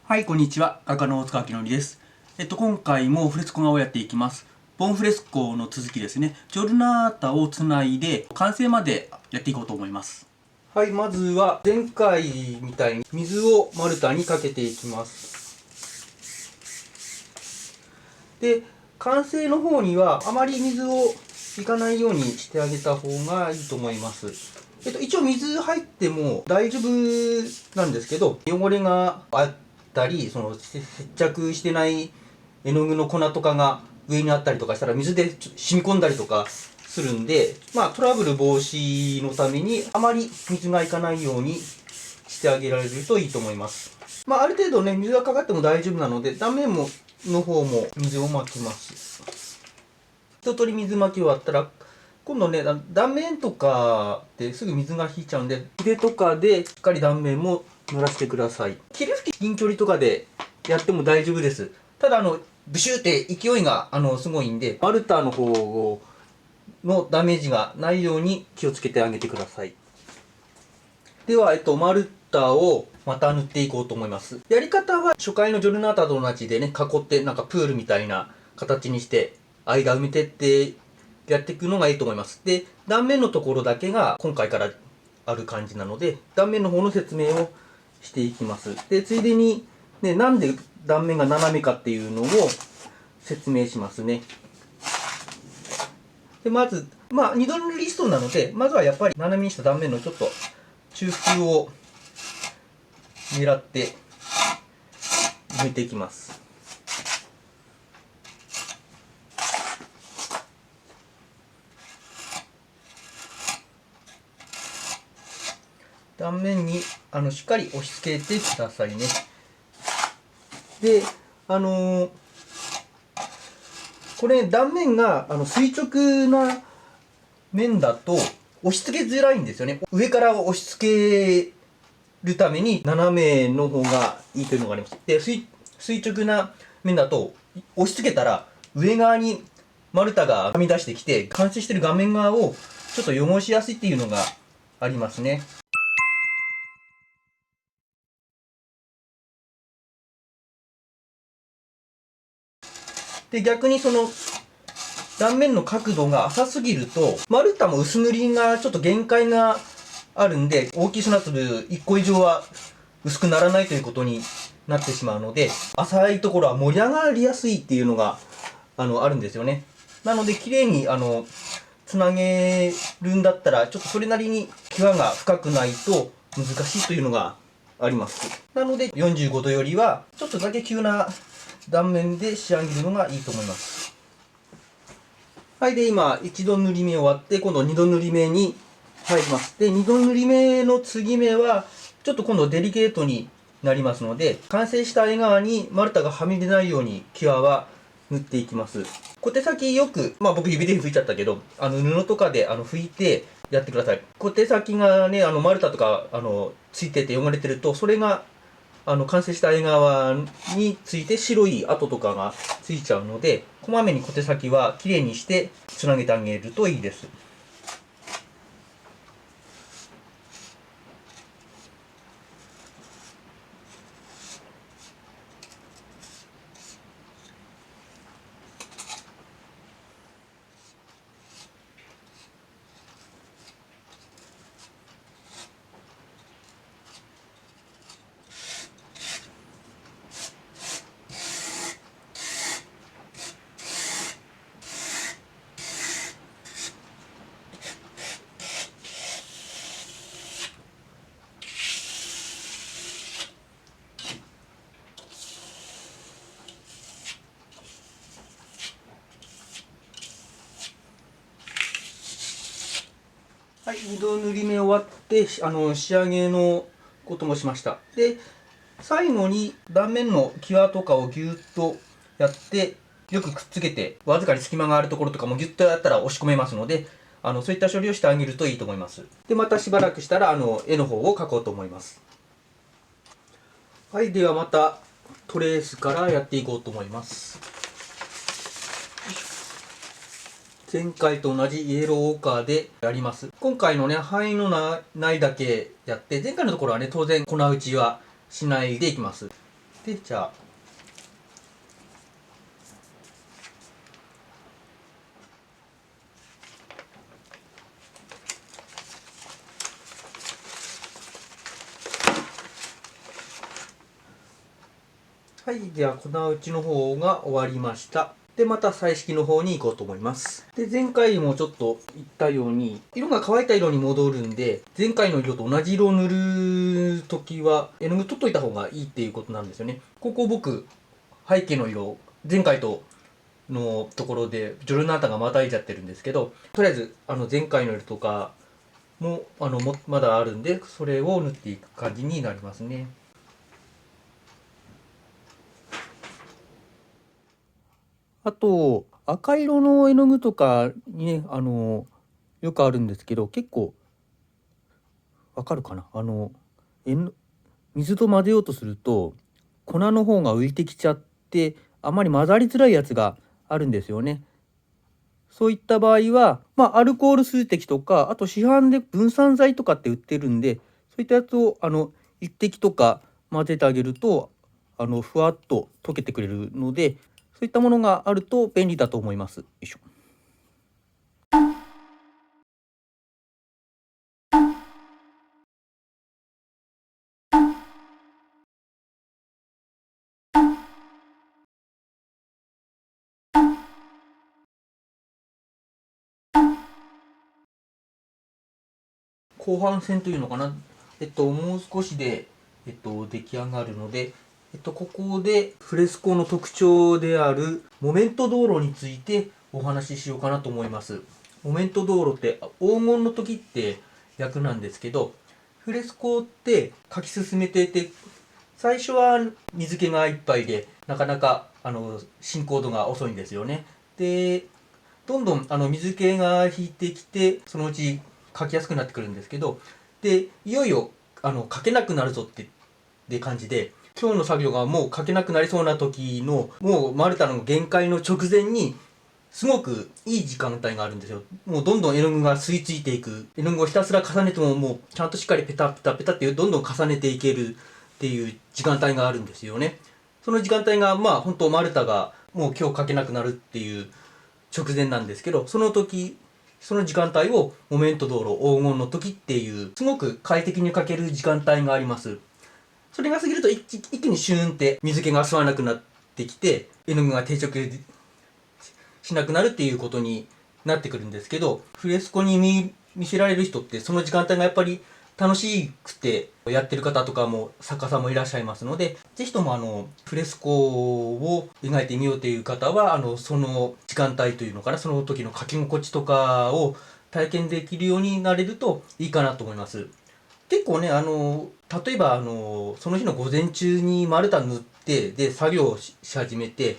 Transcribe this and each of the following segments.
はい、こんにちは。画家の大塚明則です。今回もフレスコ画をやっていきます。ボンフレスコの続きですね。ジョルナータをつないで完成までやっていこうと思います。はい、まずは前回みたいに水を丸太にかけていきます。で、完成の方にはあまり水をいかないようにしてあげた方がいいと思います。一応水入っても大丈夫なんですけど、汚れがあったり、接着してない絵の具の粉とかが上にあったりとかしたら水で染み込んだりとかするんで、トラブル防止のためにあまり水がいかないようにしてあげられるといいと思います。ある程度ね、水がかかっても大丈夫なので、断面の方も水をまきます。一通り水まき終わったら、今度ね、断面とかですぐ水が引いちゃうんで、筆とかでしっかり断面も濡らしてください。霧吹き近距離とかでやっても大丈夫です。ただブシューって勢いがすごいんで、マルタの方のダメージがないように気をつけてあげてください。では、マルタをまた塗っていこうと思います。やり方は初回のジョルナータと同じでね、囲ってなんかプールみたいな形にして間埋めてってやっていくのがいいと思います。で、断面のところだけが今回からある感じなので、断面の方の説明をしていきます。で、ついでに、ね、なんで断面が斜めかっていうのを説明しますね。で、まず、二度塗りリストなので、まずはやっぱり斜めにした断面のちょっと中腹を狙って抜いていきます。断面にしっかり押し付けてくださいね。で、これ断面が垂直な面だと押し付けづらいんですよね。上から押し付けるために斜めの方がいいというのがあります。で、垂直な面だと押し付けたら上側に丸太がはみ出してきて、完成している画面側をちょっと汚しやすいっていうのがありますね。で、逆に断面の角度が浅すぎると、丸太も薄塗りがちょっと限界があるんで、大きい砂粒1個以上は薄くならないということになってしまうので、浅いところは盛り上がりやすいっていうのがあるんですよね。なので綺麗につなげるんだったら、ちょっとそれなりに際が深くないと難しいというのがあります。なので45度よりはちょっとだけ急な断面で仕上げるのがいいと思います。はい、で今一度塗り目終わって、今度二度塗り目に入ります。で、二度塗り目の継ぎ目はちょっと今度デリケートになりますので、完成した絵側に丸太がはみ出ないように際は塗っていきます。小手先よく、僕指で拭いちゃったけど、布とかで拭いてやってください。小手先がね、丸太とかついてて汚れてると、それが完成した絵側について白い跡とかがついちゃうので、こまめに小手先はきれいにしてつなげてあげるといいです。はい、二度塗り目終わって仕上げのこともしました。で、最後に断面の際とかをギュッとやってよくくっつけて、わずかに隙間があるところとかもギュッとやったら押し込めますので、そういった処理をしてあげるといいと思います。で、またしばらくしたら絵の方を描こうと思います。はい、ではまたトレースからやっていこうと思います。前回と同じイエローオーカーでやります。今回のね、範囲のないだけやって、前回のところはね、当然粉打ちはしないでいきます。で、じゃあはい、では粉打ちの方が終わりました。で、また彩色の方に行こうと思います。で、前回もちょっと言ったように、色が乾いた色に戻るんで、前回の色と同じ色を塗るときは、絵の具取っといた方がいいっていうことなんですよね。ここ僕、背景の色、前回とのところで、ジョルナータがまたいじゃってるんですけど、とりあえず、前回の色とかも、まだあるんで、それを塗っていく感じになりますね。あと、赤色の絵の具とかにね、よくあるんですけど、結構、わかるかな水と混ぜようとすると、粉の方が浮いてきちゃって、あまり混ざりづらいやつがあるんですよね。そういった場合は、アルコール数滴とか、あと市販で分散剤とかって売ってるんで、そういったやつを、一滴とか混ぜてあげると、ふわっと溶けてくれるので、そういったものがあると便利だと思います。よいしょ。後半戦というのかな、もう少しで、出来上がるので、ここでフレスコの特徴であるモメント道路についてお話ししようかなと思います。モメント道路って黄金の時って訳なんですけど、フレスコって書き進めていて、最初は水気がいっぱいでなかなか進行度が遅いんですよね。で、どんどん水気が引いてきて、そのうち書きやすくなってくるんですけど、でいよいよ書けなくなるぞって感じで、今日の作業がもう書けなくなりそうな時の、もうマルタの限界の直前にすごくいい時間帯があるんですよ。もうどんどん絵の具が吸い付いていく、絵の具をひたすら重ねても、もうちゃんとしっかりペタペタペタってどんどん重ねていけるっていう時間帯があるんですよね。その時間帯が本当マルタがもう今日書けなくなるっていう直前なんですけど、その時、その時間帯をモメント道路黄金の時っていうすごく快適に書ける時間帯があります。それが過ぎると一気にシューンって水気が吸わなくなってきて、絵の具が定着しなくなるっていうことになってくるんですけど、フレスコに見せられる人ってその時間帯がやっぱり楽しくてやってる方とかも作家さんもいらっしゃいますので、ぜひともフレスコを描いてみようという方はその時間帯というのかな、その時の書き心地とかを体験できるようになれるといいかなと思います。結構ね、例えばその日の午前中に丸太塗ってで作業し始めて、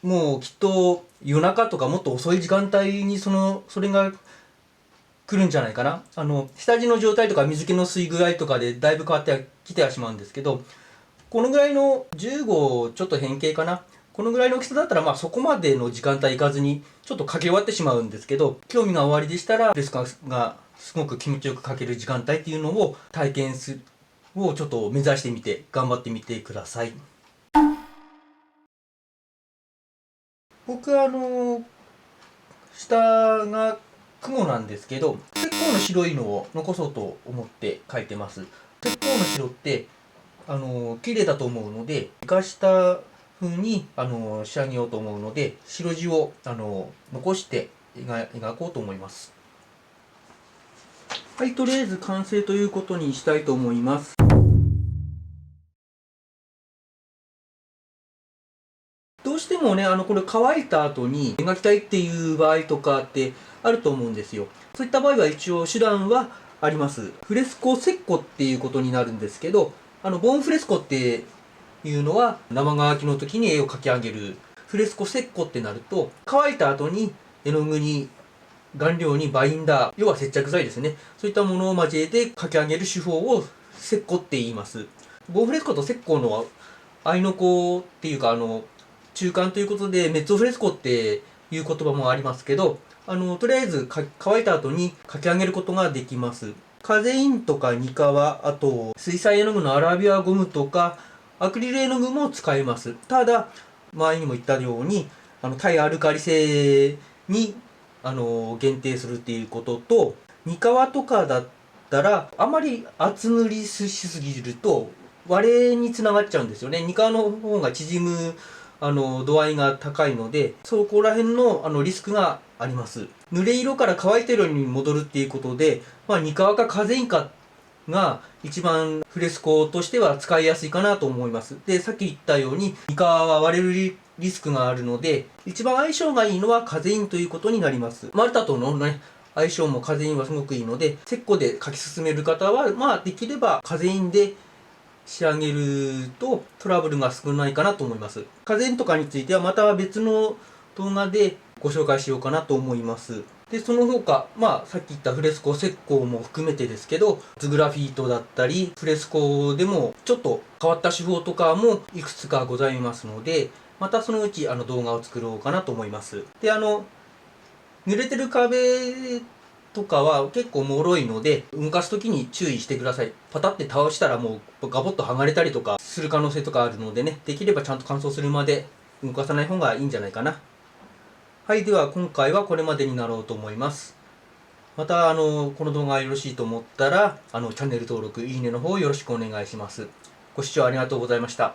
もうきっと夜中とかもっと遅い時間帯にそれが来るんじゃないかな。下地の状態とか水気の吸い具合とかでだいぶ変わってきてはしまうんですけど、このぐらいの15ちょっと変形かな。このぐらいの大きさだったらそこまでの時間帯いかずにちょっと書き終わってしまうんですけど、興味が終わりでしたらレスカがすごく気持ちよく書ける時間帯っていうのを体験をちょっと目指してみて頑張ってみてください。僕は下が雲なんですけど、結構の白いのを残そうと思って描いてます。結構の白って綺麗だと思うので、生かした風に仕上げようと思うので、白地を残して描こうと思います。はい、とりあえず完成ということにしたいと思います。どうしてもね、これ乾いた後に描きたいっていう場合とかってあると思うんですよ。そういった場合は一応手段はあります。フレスコセッコっていうことになるんですけど、ボーンフレスコっていうのは生乾きの時に絵を描き上げる。フレスコセッコってなると、乾いた後に絵の具に顔料にバインダー、要は接着剤ですね。そういったものを交えて描き上げる手法をセッコって言います。ボーンフレスコとセッコの合いの子っていうか中間ということでメッツォフレスコっていう言葉もありますけど、とりあえず乾いた後に描き上げることができます。カゼインとかニカワ、あと水彩絵の具のアラビアゴムとか、アクリル絵の具も使えます。ただ、前にも言ったように、対アルカリ性に、限定するっていうことと、ニカワとかだったら、あまり厚塗りしすぎると、割れにつながっちゃうんですよね。ニカワの方が縮む、度合いが高いので、そこら辺の、リスクがあります。濡れ色から乾いた色に戻るっていうことで、ニカワかカゼインかが一番フレスコとしては使いやすいかなと思います。で、さっき言ったように、ニカワは割れるリスクがあるので、一番相性がいいのはカゼインということになります。マルタとのね、相性もカゼインはすごくいいので、石膏で書き進める方は、できればカゼインで仕上げるとトラブルが少ないかなと思います。カゼインとかについてはまた別の動画でご紹介しようかなと思います。で、その他、さっき言ったフレスコ、石膏も含めてですけど、ズグラフィートだったり、フレスコでもちょっと変わった手法とかもいくつかございますので、またそのうち動画を作ろうかなと思います。で、濡れてる壁とかは結構脆いので、動かすときに注意してください。パタって倒したらもうガボッと剥がれたりとかする可能性とかあるのでね、できればちゃんと乾燥するまで動かさない方がいいんじゃないかな。はい、では今回はこれまでになろうと思います。またこの動画がよろしいと思ったらチャンネル登録、いいねの方よろしくお願いします。ご視聴ありがとうございました。